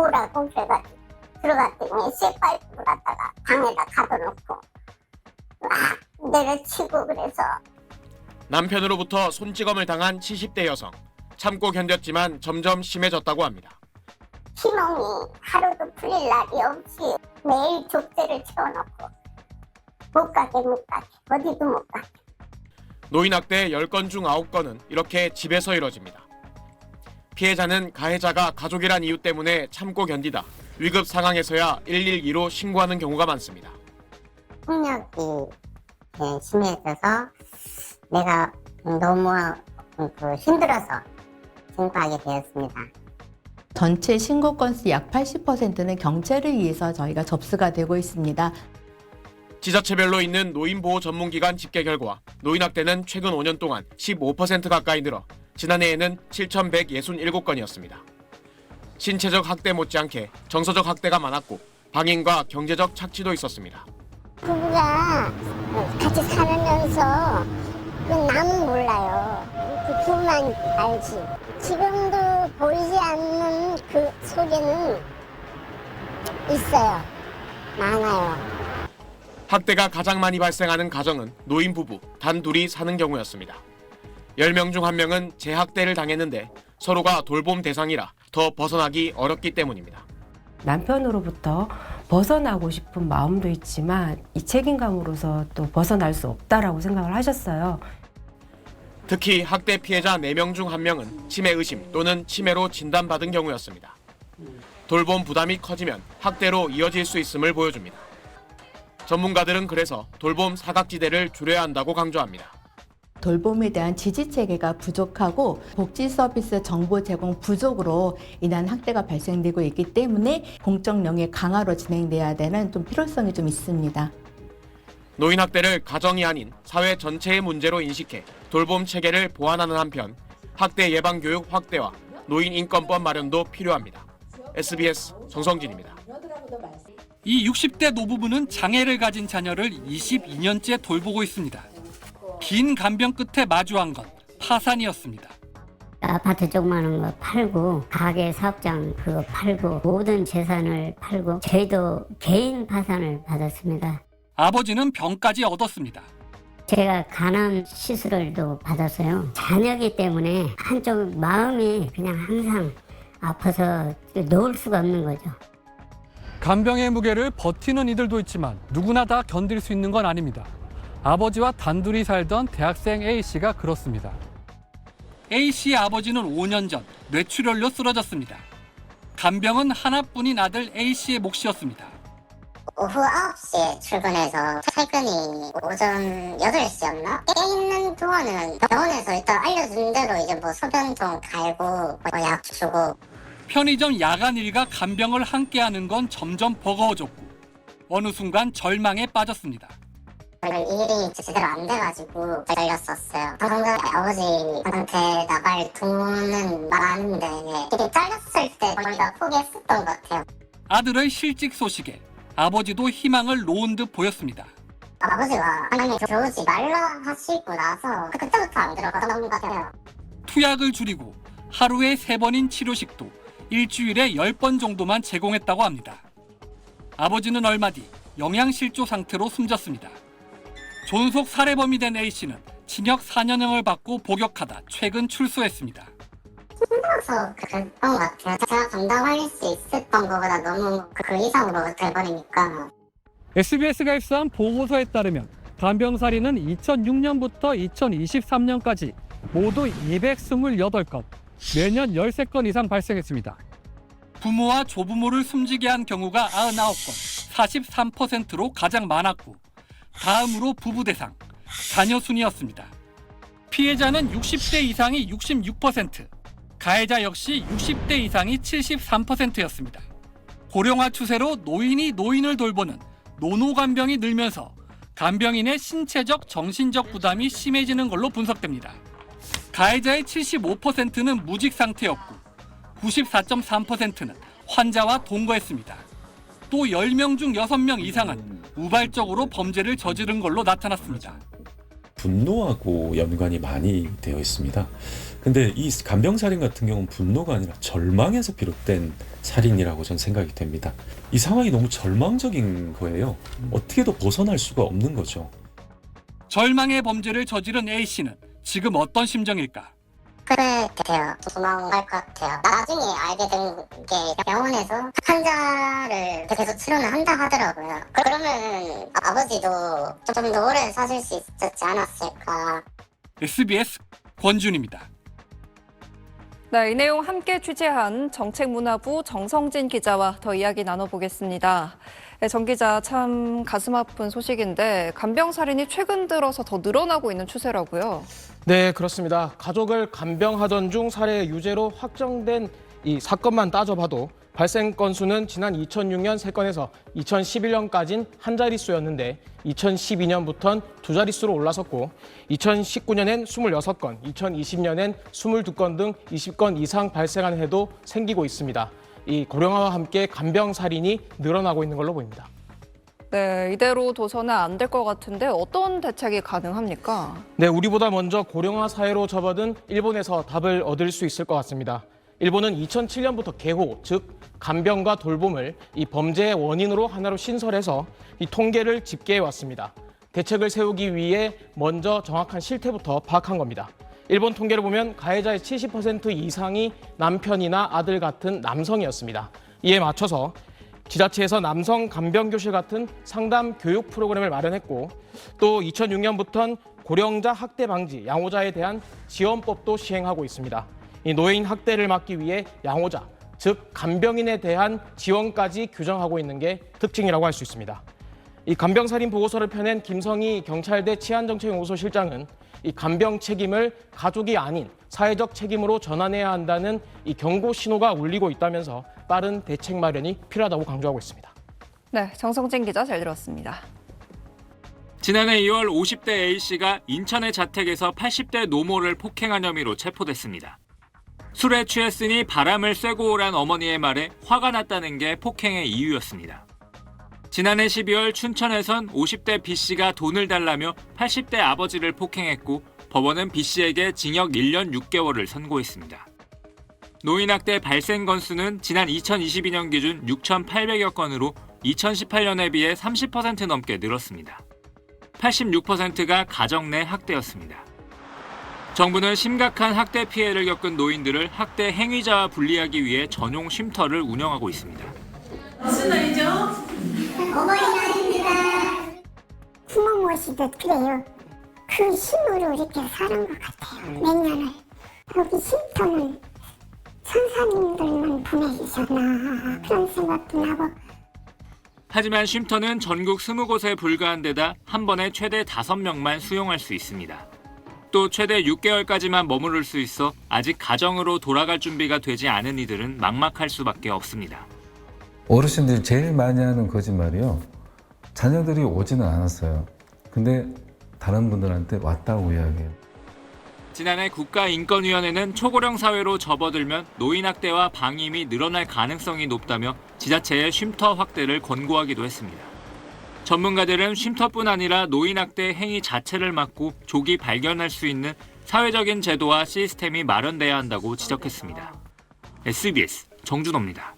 보라고 그래가지고 들어갔더니 쇠파이프를 갖다가 방에다 가둬놓고 막 내려치고 그래서. 남편으로부터 손찌검을 당한 70대 여성. 참고 견뎠지만 점점 심해졌다고 합니다. 피멍이 하루도 풀릴 날이 없이 매일 족제를 채워놓고 못 가게 어디도 못 가게. 노인학대 10건 중 9건은 이렇게 집에서 이뤄집니다. 피해자는 가해자가 가족이란 이유 때문에 참고 견디다 위급 상황에서야 112로 신고하는 경우가 많습니다. 폭력이 심해져서 내가 너무 힘들어서 신고하게 되었습니다. 전체 신고 건수 약 80%는 경찰을 의해서 저희가 접수가 되고 있습니다. 지자체별로 있는 노인보호 전문기관 집계 결과 노인학대는 최근 5년 동안 15% 가까이 늘어 지난해에는 7,167건이었습니다. 신체적 학대 못지않게 정서적 학대가 많았고 방임과 경제적 착취도 있었습니다. 부부가 같이 살면서 그 남은 몰라요. 그 부부만 알지. 지금도 보이지 않는 그 속에는 있어요. 많아요. 학대가 가장 많이 발생하는 가정은 노인 부부, 단 둘이 사는 경우였습니다. 10명 중 1명은 재학대를 당했는데 서로가 돌봄 대상이라 더 벗어나기 어렵기 때문입니다. 남편으로부터 벗어나고 싶은 마음도 있지만 이 책임감으로서 또 벗어날 수 없다라고 생각을 하셨어요. 특히 학대 피해자 4명 중 1명은 치매 의심 또는 치매로 진단받은 경우였습니다. 돌봄 부담이 커지면 학대로 이어질 수 있음을 보여줍니다. 전문가들은 그래서 돌봄 사각지대를 줄여야 한다고 강조합니다. 돌봄에 대한 지지 체계가 부족하고 복지 서비스 정보 제공 부족으로 인한 학대가 발생되고 있기 때문에 공적 영역 강화로 진행돼야 되는 좀 필요성이 좀 있습니다. 노인 학대를 가정이 아닌 사회 전체의 문제로 인식해 돌봄 체계를 보완하는 한편 학대 예방 교육 확대와 노인 인권법 마련도 필요합니다. SBS 정성진입니다. 이 60대 노부부는 장애를 가진 자녀를 22년째 돌보고 있습니다. 긴 간병 끝에 마주한 건 파산이었습니다. 아파트 조그마한 거 팔고 가게 사업장 그거 팔고 모든 재산을 팔고 저희도 개인 파산을 받았습니다. 아버지는 병까지 얻었습니다. 제가 간암 시술을도 받았어요. 자녀이기 때문에 한쪽 마음이 그냥 항상 아파서 놓을 수가 없는 거죠. 간병의 무게를 버티는 이들도 있지만 누구나 다 견딜 수 있는 건 아닙니다. 아버지와 단둘이 살던 대학생 A씨가 그렇습니다. A씨의 아버지는 5년 전 뇌출혈로 쓰러졌습니다. 간병은 하나뿐인 아들 A씨의 몫이었습니다. 오후 9시에 출근해서 퇴근이 오전 8시였나? 깨 있는 동안은 병원에서 일단 알려준 대로 이제 뭐 소변통 갈고 뭐 약 주고. 편의점 야간 일과 간병을 함께하는 건 점점 버거워졌고 어느 순간 절망에 빠졌습니다. 일이 제대로 안 돼가지고 잘렸었어요. 당장 아버지한테 나갈 돈은 말하는데 일이 잘렸을 때 거의 다 포기했었던 것 같아요. 아들의 실직 소식에 아버지도 희망을 놓은 듯 보였습니다. 아버지가 하나님 들어오지 말라 하시고 나서 그때부터 안 들어가던 것 같아요. 투약을 줄이고 하루에 3번인 치료식도 일주일에 10번 정도만 제공했다고 합니다. 아버지는 얼마 뒤 영양실조 상태로 숨졌습니다. 존속 살해범이 된 A씨는 징역 4년형을 받고 복역하다 최근 출소했습니다. 힘들어서 그랬던 것 같아요. 제가 감당할 수 있었던 것보다 너무 그 이상으로 돼버리니까. SBS가 입수한 보고서에 따르면 간병살인은 2006년부터 2023년까지 모두 228건, 매년 13건 이상 발생했습니다. 부모와 조부모를 숨지게 한 경우가 99건, 43%로 가장 많았고 다음으로 부부 대상, 자녀 순이었습니다. 피해자는 60대 이상이 66%, 가해자 역시 60대 이상이 73%였습니다. 고령화 추세로 노인이 노인을 돌보는 노노간병이 늘면서 간병인의 신체적, 정신적 부담이 심해지는 걸로 분석됩니다. 가해자의 75%는 무직 상태였고 94.3%는 환자와 동거했습니다. 또 10명 중 6명 이상은 우발적으로 범죄를 저지른 걸로 나타났습니다. 분노하고 연관이 많이 되어 있습니다. 근데 이 간병살인 같은 경우는 분노가 아니라 절망에서 비롯된 살인이라고 저는 생각이 됩니다. 이 상황이 너무 절망적인 거예요. 어떻게도 벗어날 수가 없는 거죠. 절망의 범죄를 저지른 A씨는 지금 어떤 심정일까? 후회돼요. 도망갈 것 같아요. 나중에 알게 된 게 병원에서 환자를 계속 치료는 한다 하더라고요. 그러면 아버지도 좀 더 오래 사실 수 있었지 않았을까. SBS 권준입니다. 네, 이 내용 함께 취재한 정책문화부 정성진 기자와 더 이야기 나눠보겠습니다. 네, 정 기자, 참 가슴 아픈 소식인데 간병살인이 최근 들어서 더 늘어나고 있는 추세라고요. 네, 그렇습니다. 가족을 간병하던 중 살해 유죄로 확정된 이 사건만 따져봐도 발생 건수는 지난 2006년 3건에서 2011년까지는 한 자릿수였는데 2012년부터는 두 자릿수로 올라섰고 2019년엔 26건, 2020년엔 22건 등 20건 이상 발생한 해도 생기고 있습니다. 이 고령화와 함께 간병살인이 늘어나고 있는 걸로 보입니다. 네, 이대로 둬서는 안 될 것 같은데 어떤 대책이 가능합니까? 네, 우리보다 먼저 고령화 사회로 접어든 일본에서 답을 얻을 수 있을 것 같습니다. 일본은 2007년부터 개호, 즉 간병과 돌봄을 이 범죄의 원인으로 하나로 신설해서 이 통계를 집계해 왔습니다. 대책을 세우기 위해 먼저 정확한 실태부터 파악한 겁니다. 일본 통계를 보면 가해자의 70% 이상이 남편이나 아들 같은 남성이었습니다. 이에 맞춰서 지자체에서 남성 간병교실 같은 상담 교육 프로그램을 마련했고 또 2006년부터는 고령자 학대 방지, 양호자에 대한 지원법도 시행하고 있습니다. 이 노인 학대를 막기 위해 양호자, 즉 간병인에 대한 지원까지 규정하고 있는 게 특징이라고 할 수 있습니다. 이 간병살인 보고서를 펴낸 김성희 경찰대 치안정책연구소 실장은 이 간병 책임을 가족이 아닌 사회적 책임으로 전환해야 한다는 이 경고 신호가 울리고 있다면서 빠른 대책 마련이 필요하다고 강조하고 있습니다. 네, 정성진 기자 잘 들었습니다. 지난해 2월 50대 A씨가 인천의 자택에서 80대 노모를 폭행한 혐의로 체포됐습니다. 술에 취했으니 바람을 쐬고 오란 어머니의 말에 화가 났다는 게 폭행의 이유였습니다. 지난해 12월 춘천에선 50대 B씨가 돈을 달라며 80대 아버지를 폭행했고 법원은 B씨에게 징역 1년 6개월을 선고했습니다. 노인학대 발생 건수는 지난 2022년 기준 6,800여 건으로 2018년에 비해 30% 넘게 늘었습니다. 86%가 가정 내 학대였습니다. 정부는 심각한 학대 피해를 겪은 노인들을 학대 행위자와 분리하기 위해 전용 쉼터를 운영하고 있습니다. 무슨 날이죠? 어버이날입니다. 부모 모시듯 그래요. 그 힘으로 이렇게 사는 것 같아요. 몇 년을. 여기 쉼터는 선사님들만 보내주셨나 그런 생각도 나고. 하지만 쉼터는 전국 20곳에 불과한 데다 한 번에 최대 5명만 수용할 수 있습니다. 또 최대 6개월까지만 머무를 수 있어 아직 가정으로 돌아갈 준비가 되지 않은 이들은 막막할 수밖에 없습니다. 어르신들이 제일 많이 하는 거짓말이요. 자녀들이 오지는 않았어요. 근데 다른 분들한테 왔다고 이야기해요. 지난해 국가인권위원회는 초고령 사회로 접어들면 노인학대와 방임이 늘어날 가능성이 높다며 지자체의 쉼터 확대를 권고하기도 했습니다. 전문가들은 쉼터뿐 아니라 노인학대 행위 자체를 막고 조기 발견할 수 있는 사회적인 제도와 시스템이 마련돼야 한다고 지적했습니다. SBS 정준호입니다.